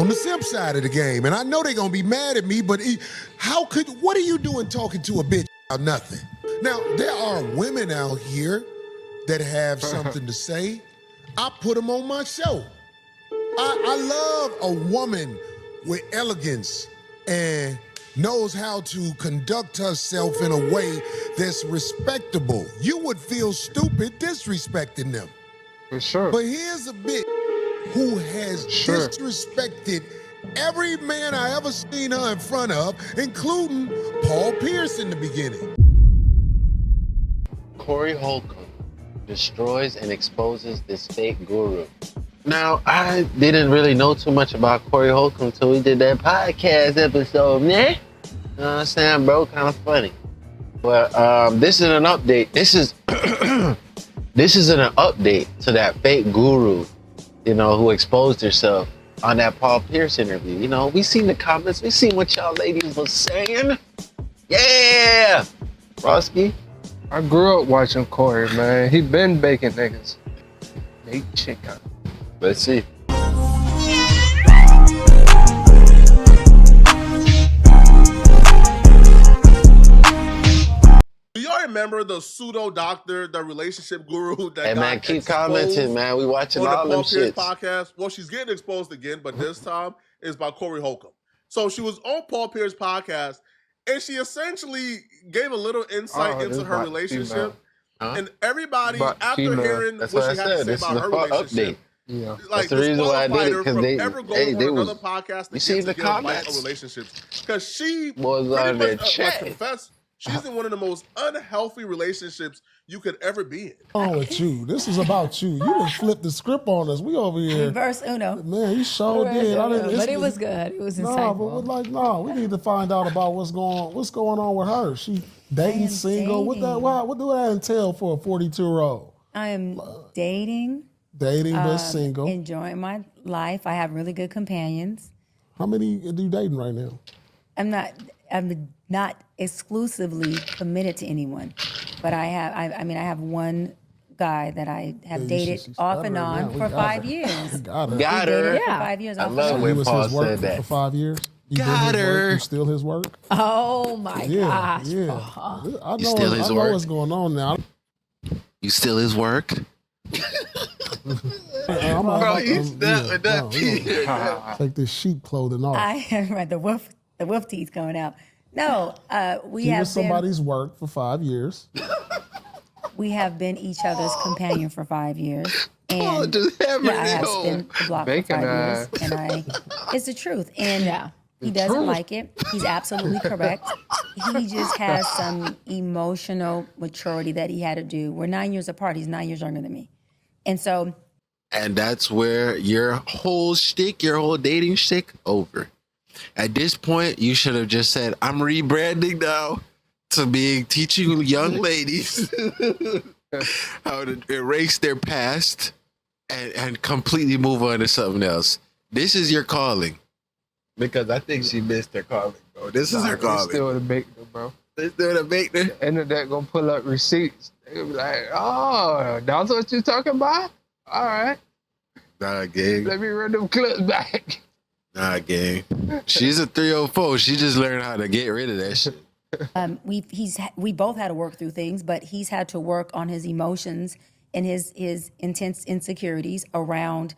on the simp side of the game. And I know they're going to be mad at me, but what are you doing talking to a bitch about nothing? Now, there are women out here that have something to say. I put them on my show. I love a woman with elegance and knows how to conduct herself in a way that's respectable. You would feel stupid disrespecting them. For sure. But here's a bitch who has disrespected every man I ever seen her in front of, including Paul Pierce in the beginning. Corey Holcomb destroys and exposes this fake guru. Now, I didn't really know too much about Corey Holcomb until we did that podcast episode, man. You know what I'm saying, bro? Kind of funny. But this is an update. This is this isn't an update to that fake guru, you know, who exposed herself on that Paul Pierce interview. You know, we seen the comments. We seen what y'all ladies was saying. Yeah! Roski? I grew up watching Corey, man. He been baking niggas. Nate chicken. Let's see. Do y'all remember the pseudo doctor, the relationship guru that Hey, man, keep commenting, man. We watching all them shits. Podcast. Well, she's getting exposed again, but this time is by Corey Holcomb. So she was on Paul Pierce podcast, and she essentially gave a little insight into her relationship. And everybody, after hearing what she had to say about her relationship, yeah, like, that's the reason why I did it, because they was another podcast. You see the comments? Relationships, because she was on their chat. Confess, she's in one of the most unhealthy relationships you could ever be in. Oh, with you. This is about you. You done flipped the script on us. We over here. Reverse Uno. Man, you sure did. But it was good. It was insightful. But we need to find out about what's going on with her. She dating, single. What do that entail for a 42-year-old? I am dating. Dating but single. Enjoying my life. I have really good companions. How many are you dating right now? I'm not exclusively committed to anyone, but I have one guy that I have dated off and on for 5 years. Got her. For 5 years. I love when Paul said that. For 5 years. Got her. You steal his work? Oh my gosh. Yeah. I know what's going on now. You steal his work? Bro, you step with that Peter. Take this sheep clothing off. I am the wolf teeth coming out. No, we have been somebody's work for 5 years. We have been each other's companion for 5 years. And I have spent the block for 5 years. And it's the truth. And he doesn't like it. He's absolutely correct. He just has some emotional maturity that he had to do. We're 9 years apart. He's 9 years younger than me. And that's where your whole shtick, your whole dating shtick, over. At this point, you should have just said, I'm rebranding now to teaching young ladies how to erase their past and completely move on to something else. This is your calling. Because I think she missed her calling, bro. This is her calling. They still the baker, bro. They still the baker? The internet gonna pull up receipts. They gonna be like, oh, that's what you talking about? All right. Nah, gang. Let me run them clips back. Nah, gang. She's a 304. She just learned how to get rid of that shit. We both had to work through things, but he's had to work on his emotions and his intense insecurities around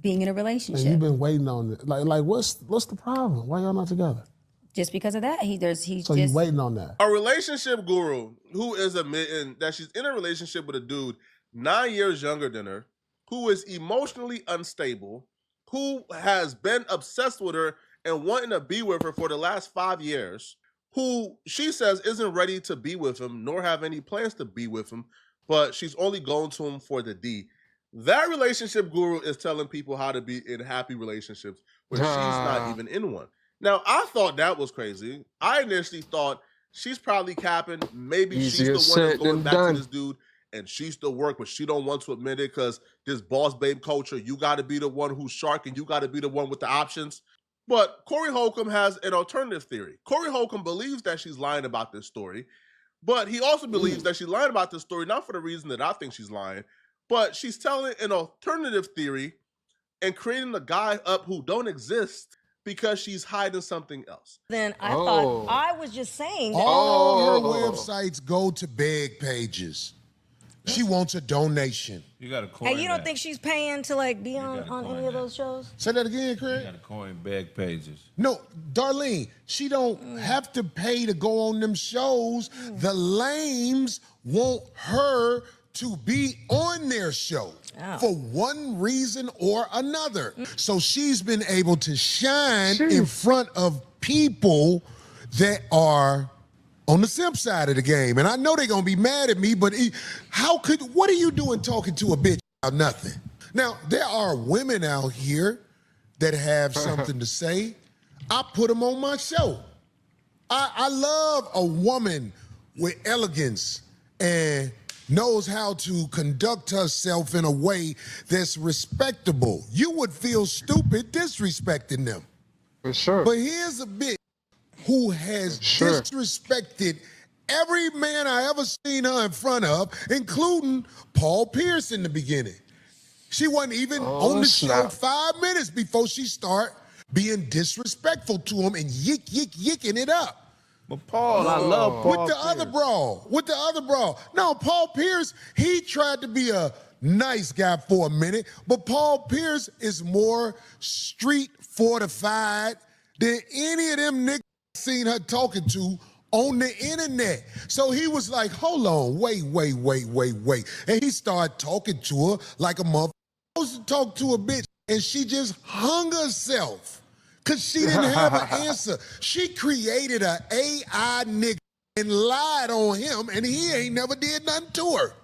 being in a relationship. And you've been waiting on it. Like what's the problem? Why y'all not together? Just because of that, you're waiting on that. A relationship guru who is admitting that she's in a relationship with a dude 9 years younger than her, who is emotionally unstable, who has been obsessed with her and wanting to be with her for the last 5 years, who she says isn't ready to be with him, nor have any plans to be with him, but she's only going to him for the D. That relationship guru is telling people how to be in happy relationships when she's not even in one. Now, I thought that was crazy. I initially thought she's probably capping. Maybe she's the one that's going back to this dude and she still work, but she don't want to admit it because this boss babe culture, you got to be the one who's shark and you got to be the one with the options. But Corey Holcomb has an alternative theory. Corey Holcomb believes that she's lying about this story, but he also believes that she's lying about this story, not for the reason that I think she's lying, but she's telling an alternative theory and creating a guy up who don't exist because she's hiding something else. Then I thought I was just saying that. All her websites go to beg pages. She wants a donation. You got to coin And you don't think she's paying to like be on any of those shows? Say that again, Craig. You got to coin bag pages. No, Darlene, she don't have to pay to go on them shows. The lames want her to be on their show for one reason or another. So she's been able to shine in front of people that are on the simp side of the game. And I know they're gonna be mad at me, but what are you doing talking to a bitch about nothing? Now, there are women out here that have something to say. I put them on my show. I love a woman with elegance and knows how to conduct herself in a way that's respectable. You would feel stupid disrespecting them. For sure. But here's a bitch who has disrespected every man I ever seen her in front of, including Paul Pierce in the beginning. She wasn't even on the show 5 minutes before she start being disrespectful to him and yicking it up. But Paul, I love Paul With the other brawl. No, Paul Pierce, he tried to be a nice guy for a minute, but Paul Pierce is more street fortified than any of them niggas seen her talking to on the internet. So he was like, hold on, wait. And he started talking to her like a motherfucker supposed to talk to a bitch, and she just hung herself because she didn't have an answer. She created an AI nigga and lied on him, and he ain't never did nothing to her.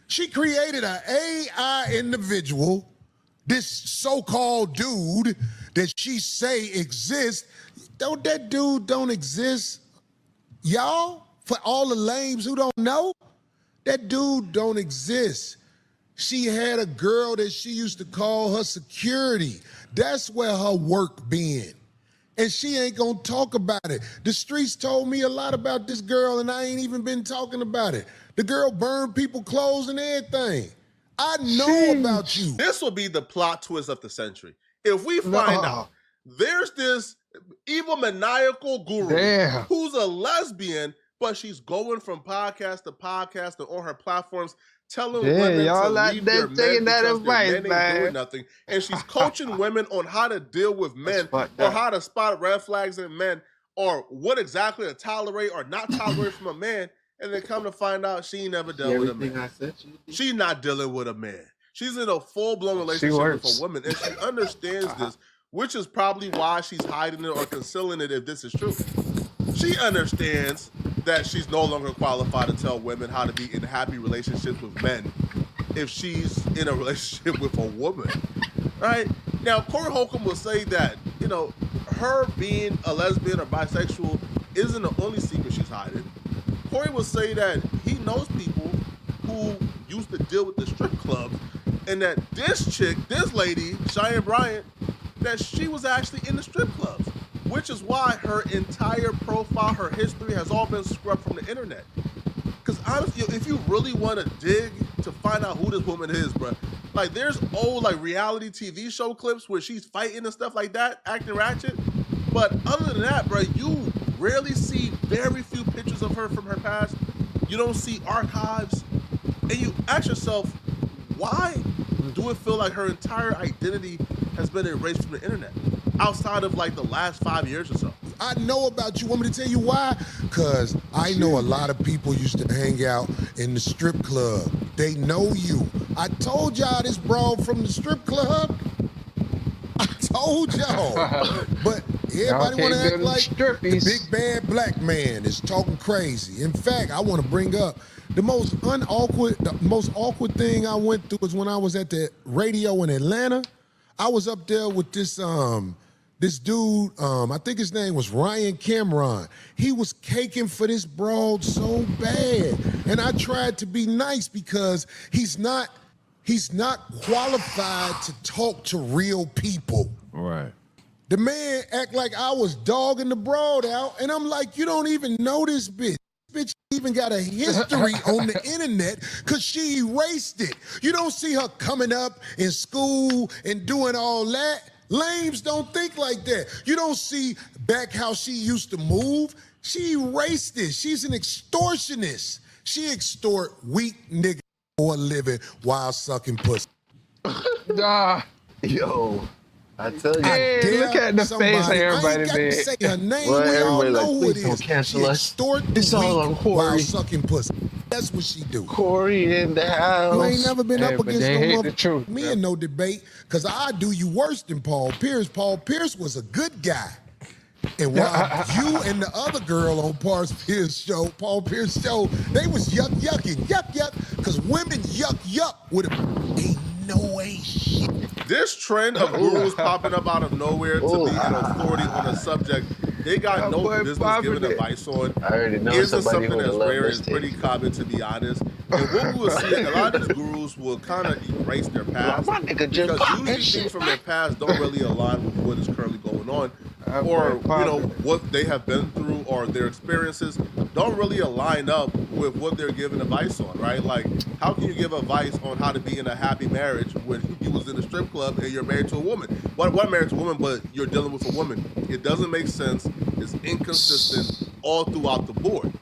She created an AI individual, this so-called dude that she say exists. That dude don't exist. Y'all, for all the lames who don't know, that dude don't exist. She had a girl that she used to call her security. That's where her work been. And she ain't gonna talk about it. The streets told me a lot about this girl and I ain't even been talking about it. The girl burned people clothes and everything. I know about you. This will be the plot twist of the century. If we find out there's this evil maniacal guru who's a lesbian, but she's going from podcast to podcast and on her platforms telling women to leave their men because their men ain't doing nothing. And she's coaching women on how to deal with men or how to spot red flags in men or what exactly to tolerate or not tolerate from a man. And then come to find out she ain't never dealt with a man. She's not dealing with a man. She's in a full-blown relationship with a woman, and she understands this, which is probably why she's hiding it or concealing it if this is true. She understands that she's no longer qualified to tell women how to be in happy relationships with men if she's in a relationship with a woman, right? Now, Corey Holcomb will say that, you know, her being a lesbian or bisexual isn't the only secret she's hiding. Corey will say that he knows people who used to deal with the strip clubs and that this chick, this lady, Cheyenne Bryant, that she was actually in the strip clubs, which is why her entire profile, her history has all been scrubbed from the internet. Because honestly, if you really want to dig to find out who this woman is, bro, like there's old like reality TV show clips where she's fighting and stuff like that, acting ratchet. But other than that, bro, you rarely see very few pictures of her from her past. You don't see archives. And you ask yourself, why do it feel like her entire identity has been erased from the internet outside of like the last 5 years or so? I know about you. Want me to tell you why? Because I know a lot of people used to hang out in the strip club. They know you. I told y'all this broad from the strip club. I told y'all. But everybody want to act like the big bad black man is talking crazy. In fact, I want to bring up the most awkward thing I went through was when I was at the radio in Atlanta. I was up there with this dude, I think his name was Ryan Cameron. He was caking for this broad so bad. And I tried to be nice because he's not qualified to talk to real people. Right. The man act like I was dogging the broad out, and I'm like, you don't even know this bitch. bitch even got a history on the internet because she erased it. You don't see her coming up in school and doing all that. Lames don't think like that. You don't see back how she used to move. She erased it. She's an extortionist. She extort weak niggas for a living while sucking pussy. Nah. Yo, I tell you. Hey, look at the face of everybody I ain't got to say her name. Well, we all everybody know like, who it please don't is. cancel She us. extort the It's all on weak Corey. while sucking pussy. That's what she do. Corey in the house. You ain't never been Hey, up but against they no hate the motherfucker truth, me man. in no debate, because I do you worse than Paul Pierce. Paul Pierce was a good guy. And while you and the other girl on Paul Pierce show, they was yucking, because women yuck with a ain't no way shit. This trend of gurus popping up out of nowhere to be an authority on a subject they got no boy business popping giving it. advice on I already know isn't somebody something who that's would love rare. this It's pretty tape. common, to be honest. And what we will see, a lot of these gurus will kind of erase their past My nigga just because popped usually that shit, things from their past don't really align with what is currently going on, That or boy popping it. what they have been through or their experiences don't really align up with what they're giving advice on, right? Like, how can you give advice on how to be in a happy marriage when you was in a strip club and you're married to a woman? What married to a woman, but you're dealing with a woman? It doesn't make sense. It's inconsistent all throughout the board.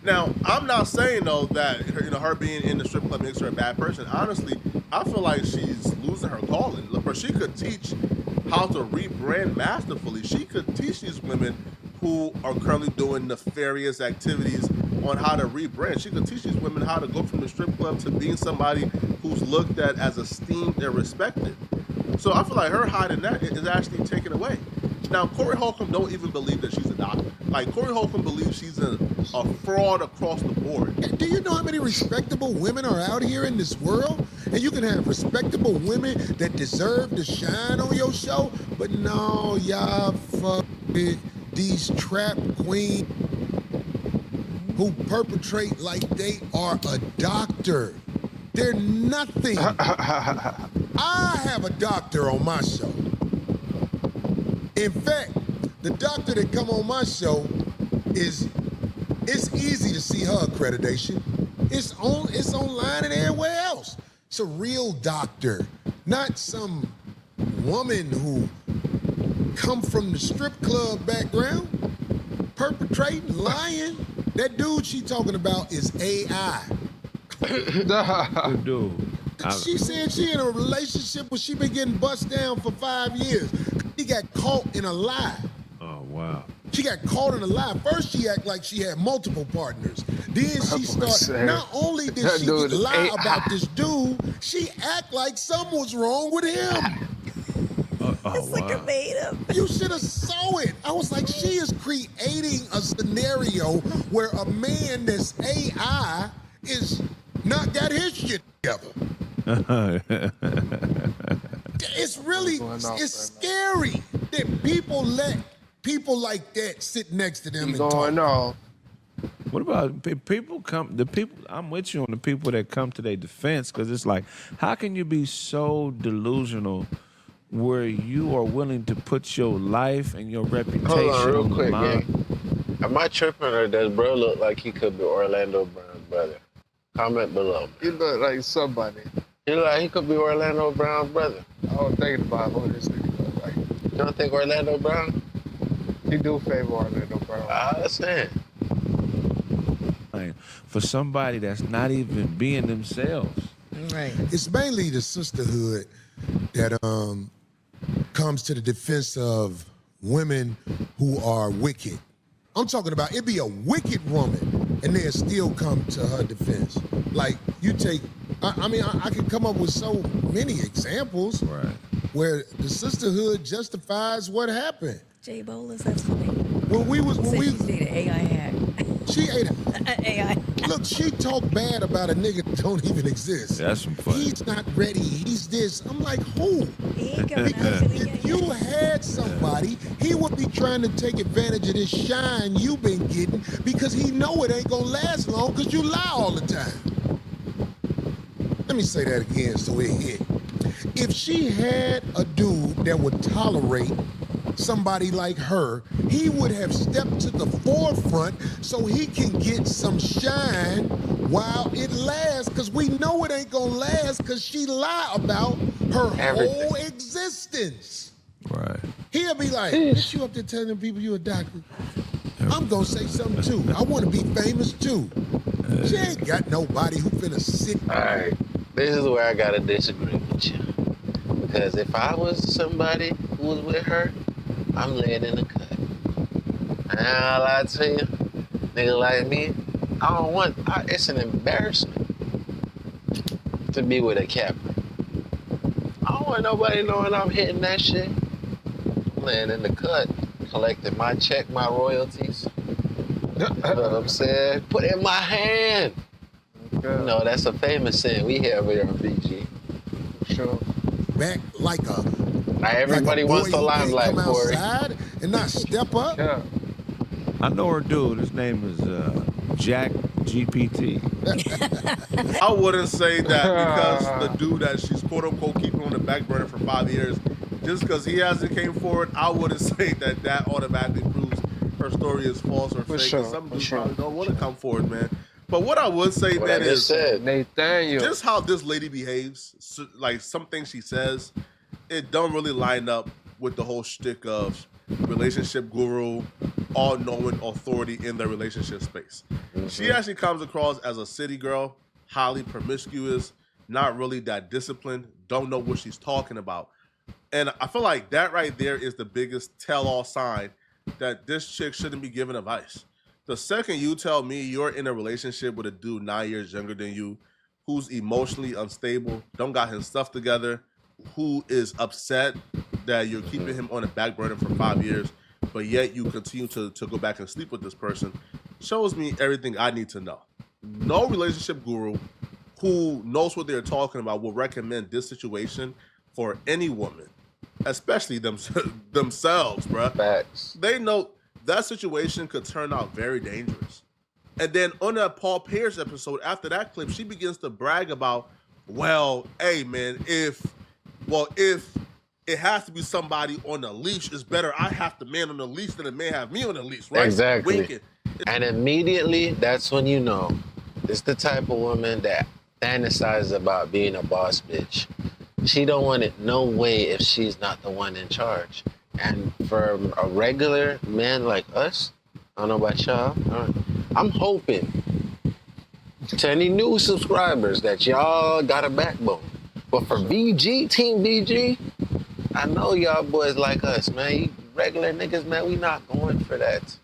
Now, I'm not saying though that her being in the strip club makes her a bad person. Honestly, I feel like she's losing her calling. Look, she could teach how to rebrand masterfully. She could teach these women who are currently doing nefarious activities on how to rebrand. She could teach these women how to go from the strip club to being somebody who's looked at as esteemed and respected. So I feel like her hiding that is actually taken away. Now, Corey Holcomb don't even believe that she's a doctor. Like, Corey Holcomb believes she's a fraud across the board. Do you know how many respectable women are out here in this world? And you can have respectable women that deserve to shine on your show, but no, y'all fuck with these trap queens who perpetrate like they are a doctor. They're nothing. I have a doctor on my show. In fact, the doctor that come on my show it's easy to see her accreditation. It's online and everywhere else. It's a real doctor, not some woman who come from the strip club background, perpetrating, lying. That dude she talking about is AI. Good dude. She said she in a relationship where she been getting bust down for 5 years. She got caught in a lie. Oh, wow. She got caught in a lie. First, she act like she had multiple partners. Then she started. Not only did she lie about this dude, she act like something was wrong with him. It's like a made up. You should have saw it. I was like, she is creating a scenario where a man that's AI is not got his shit together. It's really, it's scary that people let people like that sit next to them and talk. What about people I'm with you on the people that come to their defense, because it's like, how can you be so delusional where you are willing to put your life and your reputation Hold on, real on quick, the line? gang. Am I tripping, or does bro look like he could be Orlando Brown's brother? Comment below. He look like somebody. He look like he could be Orlando Brown's brother. I was thinking about who this nigga look like. You don't think Orlando Brown? He do favor Orlando Brown. I understand. For somebody that's not even being themselves. Right. It's mainly the sisterhood that comes to the defense of women who are wicked. I'm talking about it be a wicked woman and they'll still come to her defense. Like, you take, I can come up with so many examples where the sisterhood justifies what happened. Jay Bolas, that's funny. When we did an AI hack. She ate AI. Look, she talked bad about a nigga that don't even exist. That's some fun. He's not ready. He's this. I'm like, who? He ain't coming out till he If you had somebody, he would be trying to take advantage of this shine you've been getting because he know it ain't gonna last long because you lie all the time. Let me say that again so it hit. If she had a dude that would tolerate somebody like her, he would have stepped to the forefront so he can get some shine while it lasts, because we know it ain't gonna last because she lied about her whole existence. Right. He'll be like, bitch, you up there telling them people you a doctor? I'm gonna say something too. I wanna be famous too. She ain't got nobody who finna sit. All right, this is where I gotta disagree with you. Because if I was somebody who was with her, I'm laying in the cut. And I'll lie to you, nigga like me, I don't want, it's an embarrassment to be with a capper. I don't want nobody knowing I'm hitting that shit. I'm laying in the cut, collecting my check, my royalties. You know what I'm saying? Put it in my hand. You know, that's a famous saying we have here on BG. Sure. Back like a everybody like a wants the boy who can't limelight, come Corey. outside and not step up. Yeah. I know her dude. His name is Jack GPT. I wouldn't say that because the dude that she's quote unquote keeping on the back burner for 5 years, just because he hasn't came forward, I wouldn't say that automatically proves her story is false or fake. Sure, Some dudes sure. probably don't want to come forward, man. But what I would say, What man, I just is said. Nathaniel. just how this lady behaves. So, like some things she says, it don't really line up with the whole shtick of relationship guru, all-knowing authority in the relationship space. She actually comes across as a city girl, highly promiscuous, not really that disciplined, don't know what she's talking about. And I feel like that right there is the biggest tell-all sign that this chick shouldn't be giving advice. The second you tell me you're in a relationship with a dude 9 years younger than you, who's emotionally unstable, don't got his stuff together, who is upset that you're keeping him on the back burner for 5 years, but yet you continue to go back and sleep with this person, shows me everything I need to know. No relationship guru who knows what they're talking about will recommend this situation for any woman, especially themselves, bruh. Facts. They know that situation could turn out very dangerous. And then on that Paul Pierce episode, after that clip, she begins to brag about, well, hey man, if it has to be somebody on the leash, it's better I have the man on the leash than the man have me on the leash, right? Exactly. Winking. And immediately, that's when you know it's the type of woman that fantasizes about being a boss bitch. She don't want it no way if she's not the one in charge. And for a regular man like us, I don't know about y'all, I'm hoping to any new subscribers that y'all got a backbone. But for BG, Team BG, I know y'all boys like us, man. You regular niggas, man, we not going for that.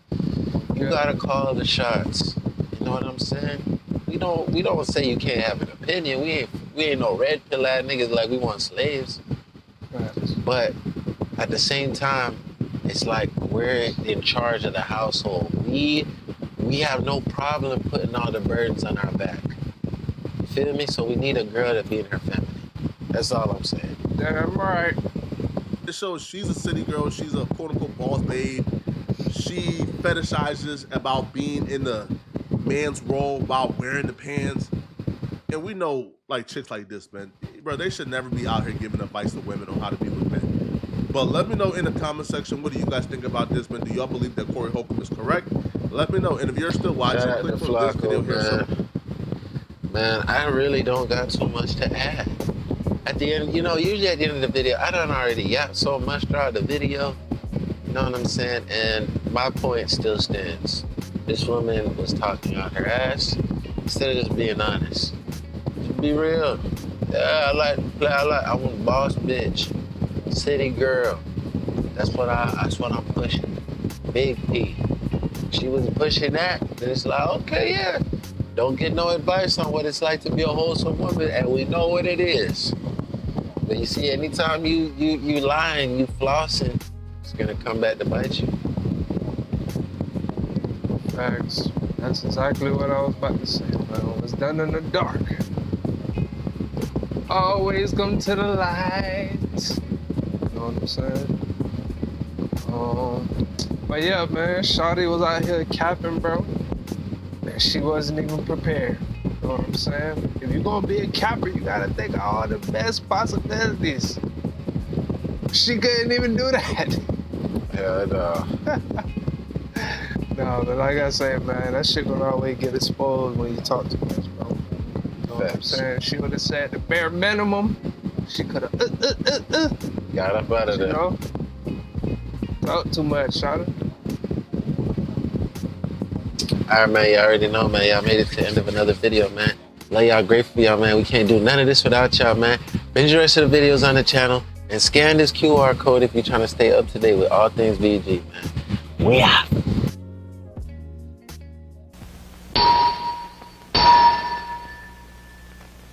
You gotta call the shots. You know what I'm saying? We don't say you can't have an opinion. We ain't no red pill ass niggas like we want slaves. But at the same time, it's like we're in charge of the household. We have no problem putting all the burdens on our back. You feel me? So we need a girl to be in her feminine. That's all I'm saying. Damn right. It shows she's a city girl. She's a quote-unquote boss babe. She fetishizes about being in the man's role, about wearing the pants. And we know, like, chicks like this, man, bro, they should never be out here giving advice to women on how to be with men. But let me know in the comment section, what do you guys think about this, man? Do y'all believe that Corey Holcomb is correct? Let me know. And if you're still watching, click from this video here. So Man, I really don't got too much to add. At the end, usually at the end of the video, I done already got so much throughout the video. You know what I'm saying? And my point still stands. This woman was talking out her ass instead of just being honest. To be real. Yeah, I want boss bitch, city girl. That's what I'm pushing. Big P. She was pushing that, then it's like, okay, yeah. Don't get no advice on what it's like to be a wholesome woman, and we know what it is. But you see, anytime you lying, you flossing, it's gonna come back to bite you. Facts. That's exactly what I was about to say, man. It was done in the dark. Always come to the light. You know what I'm saying? But yeah, man, Shawty was out here capping, bro. And she wasn't even prepared. You know what I'm saying? If you're gonna be a capper, you gotta think of all the best possibilities. She couldn't even do that. Yeah, no. No, but like I say, man, that shit gonna always get exposed when you talk too much, bro. You know what I'm saying? She would have said the bare minimum. She could have Got up out of you there. know? Talk too much, shawty. All right, man. Y'all already know, man. Y'all made it to the end of another video, man. Love y'all, grateful for y'all, man. We can't do none of this without y'all, man. Binge the rest of the videos on the channel and scan this QR code if you're trying to stay up to date with all things VG, man. We out.